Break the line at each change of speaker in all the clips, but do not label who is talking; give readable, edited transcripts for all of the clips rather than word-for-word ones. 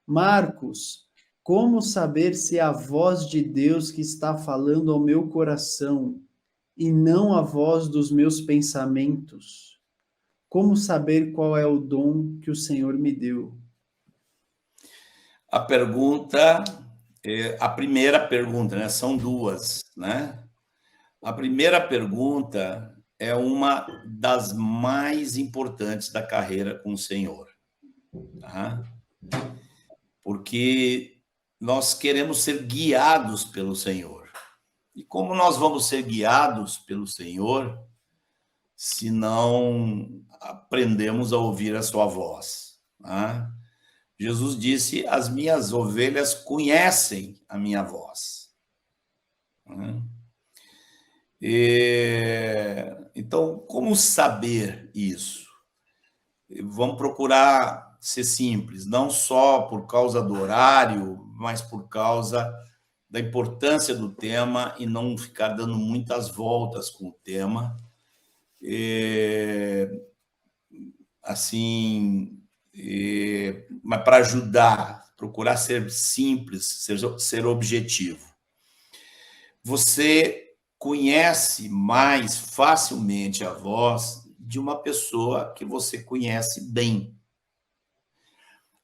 Marcos, como saber se é a voz de Deus que está falando ao meu coração e não a voz dos meus pensamentos? Como saber qual é o dom que o Senhor me deu?
A pergunta, a primeira pergunta, né? São duas, né? A primeira pergunta é uma das mais importantes da carreira com o Senhor, tá? Porque nós queremos ser guiados pelo Senhor. E como nós vamos ser guiados pelo Senhor se não aprendemos a ouvir a sua voz, tá? Jesus disse: as minhas ovelhas conhecem a minha voz. Então, como saber isso? Vamos procurar ser simples, não só por causa do horário, mas por causa da importância do tema e não ficar dando muitas voltas com o tema. Assim, mas para ajudar, procurar ser simples, ser objetivo. Você conhece mais facilmente a voz de uma pessoa que você conhece bem.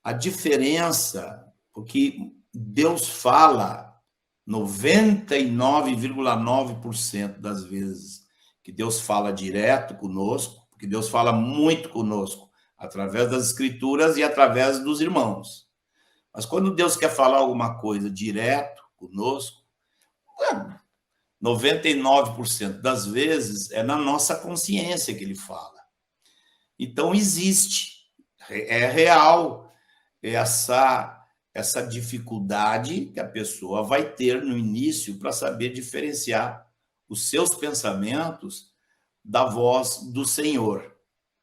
A diferença, porque Deus fala 99,9% das vezes que Deus fala direto conosco, porque Deus fala muito conosco através das escrituras e através dos irmãos. Mas quando Deus quer falar alguma coisa direto conosco, 99% das vezes é na nossa consciência que ele fala. Então existe, é real essa dificuldade que a pessoa vai ter no início para saber diferenciar os seus pensamentos da voz do Senhor,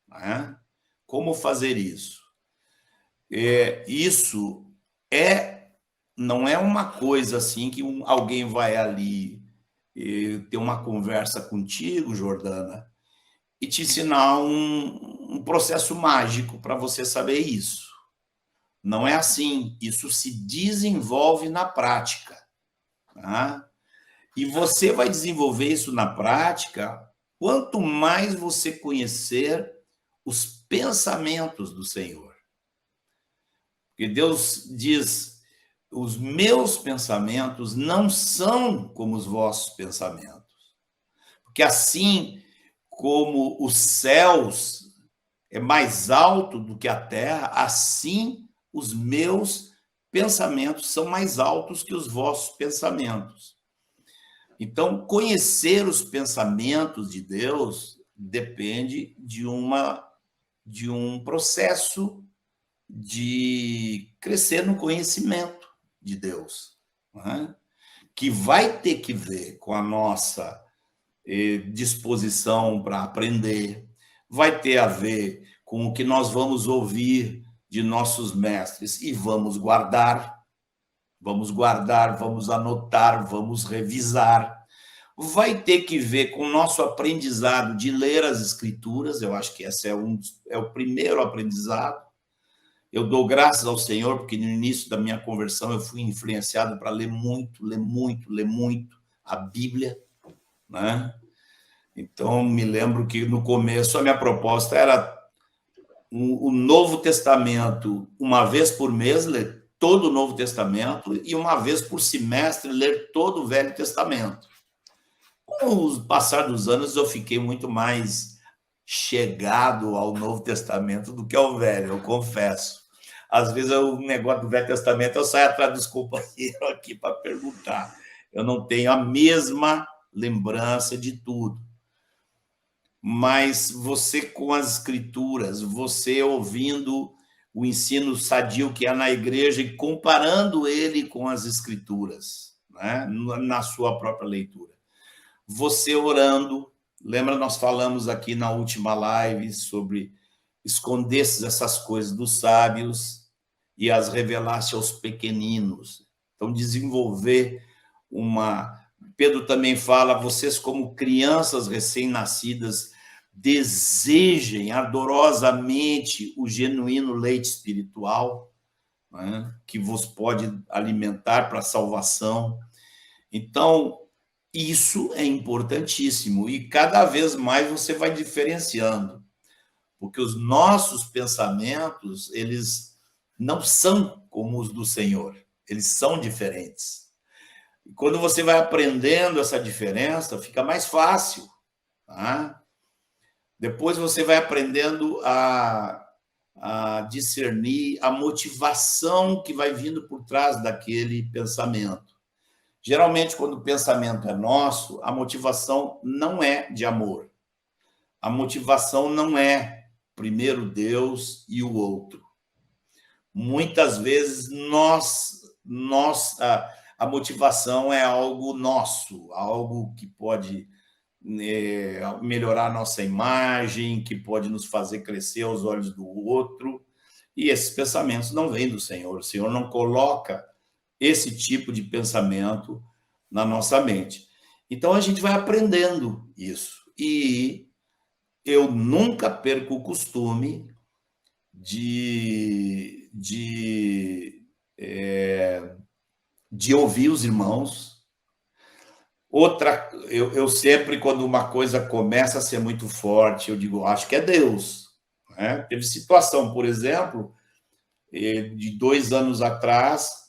né? Como fazer isso? Isso não é uma coisa assim que alguém vai ali ter uma conversa contigo, Jordana, e te ensinar um processo mágico para você saber isso. Não é assim. Isso se desenvolve na prática, tá? E você vai desenvolver isso na prática quanto mais você conhecer os pensamentos do Senhor. Porque Deus diz: os meus pensamentos não são como os vossos pensamentos. Porque assim como os céus é mais alto do que a terra, assim os meus pensamentos são mais altos que os vossos pensamentos. Então, conhecer os pensamentos de Deus depende de um processo de crescer no conhecimento de Deus, né? Que vai ter que ver com a nossa disposição para aprender, vai ter a ver com o que nós vamos ouvir de nossos mestres e vamos guardar, vamos anotar, vamos revisar. Vai ter que ver com o nosso aprendizado de ler as escrituras. Eu acho que esse é o primeiro aprendizado. Eu dou graças ao Senhor, porque no início da minha conversão eu fui influenciado para ler muito a Bíblia, né? Então, me lembro que no começo a minha proposta era o Novo Testamento uma vez por mês, ler todo o Novo Testamento, e uma vez por semestre ler todo o Velho Testamento. Com o passar dos anos, eu fiquei muito mais chegado ao Novo Testamento do que ao Velho, eu confesso. Às vezes, o negócio do Velho Testamento, eu saio atrás dos companheiros aqui para perguntar. Eu não tenho a mesma lembrança de tudo. Mas você com as escrituras, você ouvindo o ensino sadio que há na igreja e comparando ele com as escrituras, né? Na sua própria leitura. Você orando, lembra, nós falamos aqui na última live sobre escondesses essas coisas dos sábios e as revelasse aos pequeninos. Então, desenvolver Pedro também fala: vocês como crianças recém-nascidas, desejem ardorosamente o genuíno leite espiritual, né, que vos pode alimentar para a salvação. Então, isso é importantíssimo e cada vez mais você vai diferenciando, porque os nossos pensamentos, eles não são como os do Senhor, eles são diferentes. E quando você vai aprendendo essa diferença, fica mais fácil, tá? Depois você vai aprendendo a discernir a motivação que vai vindo por trás daquele pensamento. Geralmente, quando o pensamento é nosso, a motivação não é de amor. A motivação não é primeiro Deus e o outro. Muitas vezes a motivação é algo nosso, algo que pode melhorar a nossa imagem, que pode nos fazer crescer aos olhos do outro. E esses pensamentos não vêm do Senhor. O Senhor não coloca esse tipo de pensamento na nossa mente. Então, a gente vai aprendendo isso. E eu nunca perco o costume de ouvir os irmãos. Eu sempre, quando uma coisa começa a ser muito forte, eu digo, acho que é Deus. Né? Teve situação, por exemplo, de 2 anos atrás,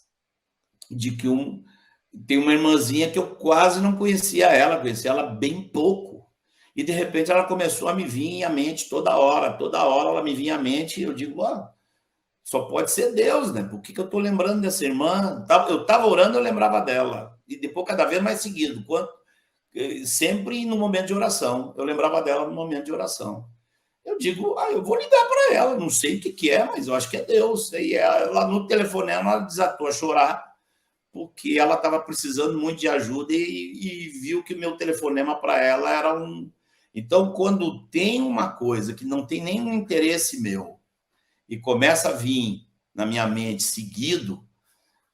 de que tem uma irmãzinha que eu quase não conhecia ela, conhecia ela bem pouco. E, de repente, ela começou a me vir à mente toda hora ela me vinha à mente, e eu digo, só pode ser Deus, né? Por que eu estou lembrando dessa irmã? Eu estava orando, eu lembrava dela. E depois, cada vez mais seguido. Sempre no momento de oração. Eu lembrava dela no momento de oração. Eu digo, eu vou ligar para ela. Não sei o que é, mas eu acho que é Deus. E ela, no telefonema, ela desatou a chorar, porque ela estava precisando muito de ajuda e viu que o meu telefonema para ela era um... Então, quando tem uma coisa que não tem nenhum interesse meu, e começa a vir na minha mente seguido,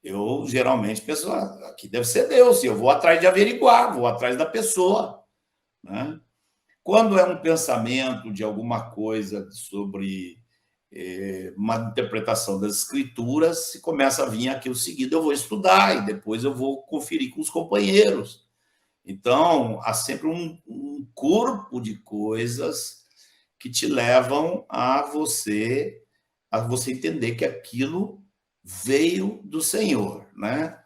eu geralmente penso, aqui deve ser Deus, e eu vou atrás de averiguar, vou atrás da pessoa. Né? Quando é um pensamento de alguma coisa sobre uma interpretação das escrituras, se começa a vir aquilo seguido, eu vou estudar, e depois eu vou conferir com os companheiros. Então, há sempre um corpo de coisas que te levam a você entender que aquilo veio do Senhor, né?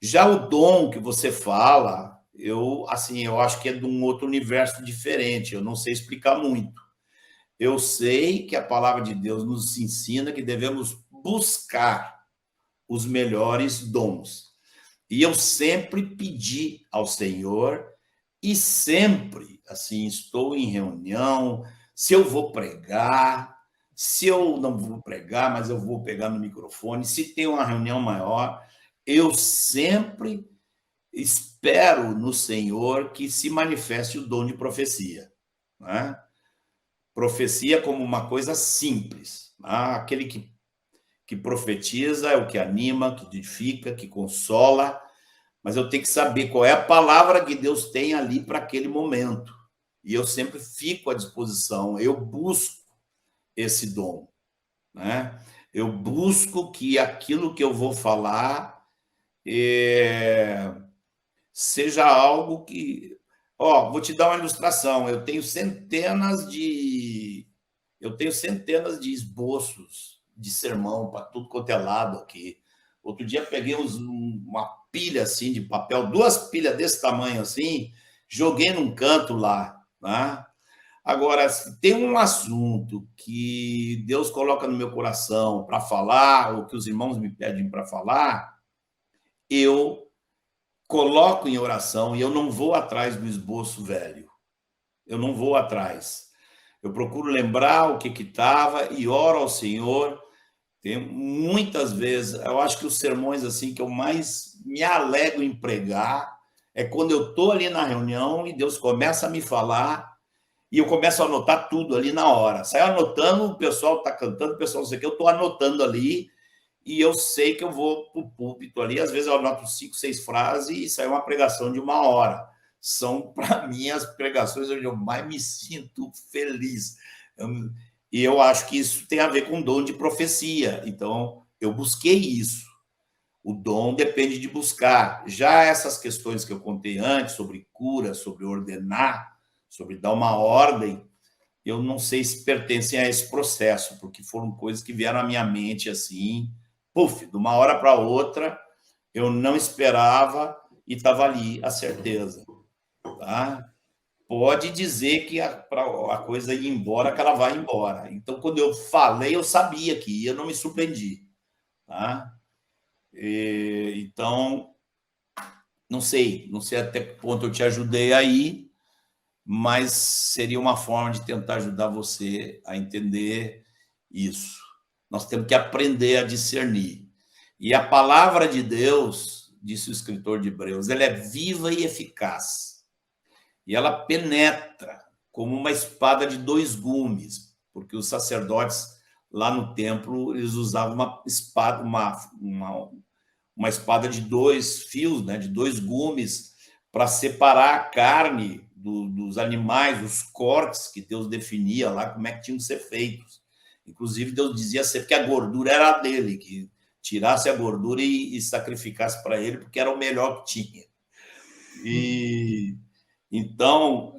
Já o dom que você fala, eu acho que é de um outro universo diferente, eu não sei explicar muito. Eu sei que a palavra de Deus nos ensina que devemos buscar os melhores dons. E eu sempre pedi ao Senhor, e sempre, estou em reunião, se eu vou pregar, se eu não vou pregar, mas eu vou pegar no microfone, se tem uma reunião maior, eu sempre espero no Senhor que se manifeste o dom de profecia. Né? Profecia como uma coisa simples. Aquele que profetiza é o que anima, que edifica, que consola, mas eu tenho que saber qual é a palavra que Deus tem ali para aquele momento. E eu sempre fico à disposição, eu busco esse dom. Né? Eu busco que aquilo que eu vou falar seja algo que... vou te dar uma ilustração. Eu tenho centenas de esboços de sermão para tudo quanto é lado aqui. Outro dia peguei uma pilha assim de papel, 2 pilhas desse tamanho assim, joguei num canto lá. Né? Agora, se tem um assunto que Deus coloca no meu coração para falar, ou que os irmãos me pedem para falar, eu coloco em oração e eu não vou atrás do esboço velho. Eu não vou atrás. Eu procuro lembrar o que estava e oro ao Senhor. Tem muitas vezes, eu acho que os sermões que eu mais me alegro em pregar é quando eu estou ali na reunião e Deus começa a me falar e eu começo a anotar tudo ali na hora. Saio anotando, o pessoal está cantando, o pessoal não sei o que, eu estou anotando ali e eu sei que eu vou para o púlpito ali. Às vezes eu anoto 5, 6 frases e sai uma pregação de 1 hora. São, para mim, as pregações onde eu mais me sinto feliz. E eu acho que isso tem a ver com dom de profecia. Então, eu busquei isso. O dom depende de buscar. Já essas questões que eu contei antes, sobre cura, sobre ordenar, sobre dar uma ordem, eu não sei se pertencem a esse processo, porque foram coisas que vieram à minha mente assim, puf, de uma hora para outra, eu não esperava e estava ali a certeza. Tá? Pode dizer que a coisa ia embora, que ela vai embora. Então, quando eu falei, eu sabia que ia, eu não me surpreendi. Tá? Então, não sei até que ponto eu te ajudei aí, mas seria uma forma de tentar ajudar você a entender isso. Nós temos que aprender a discernir. E a palavra de Deus, disse o escritor de Hebreus, ela é viva e eficaz. E ela penetra como uma espada de 2 gumes, porque os sacerdotes lá no templo, eles usavam uma espada, uma espada de 2 fios, né, de 2 gumes, para separar a carne dos animais, os cortes que Deus definia lá, como é que tinham que ser feitos. Inclusive, Deus dizia sempre que a gordura era dele, que tirasse a gordura e sacrificasse para ele, porque era o melhor que tinha. E então,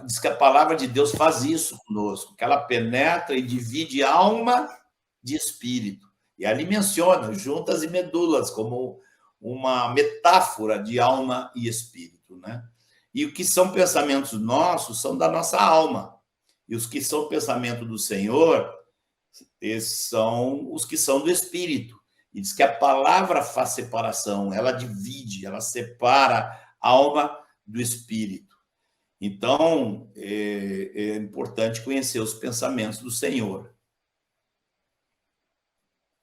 diz que a palavra de Deus faz isso conosco, que ela penetra e divide alma de espírito. E ali menciona juntas e medulas, como uma metáfora de alma e espírito, né? E o que são pensamentos nossos são da nossa alma. E os que são pensamento do Senhor, esses são os que são do espírito. E diz que a palavra faz separação, ela divide, ela separa a alma do espírito. Então, é importante conhecer os pensamentos do Senhor.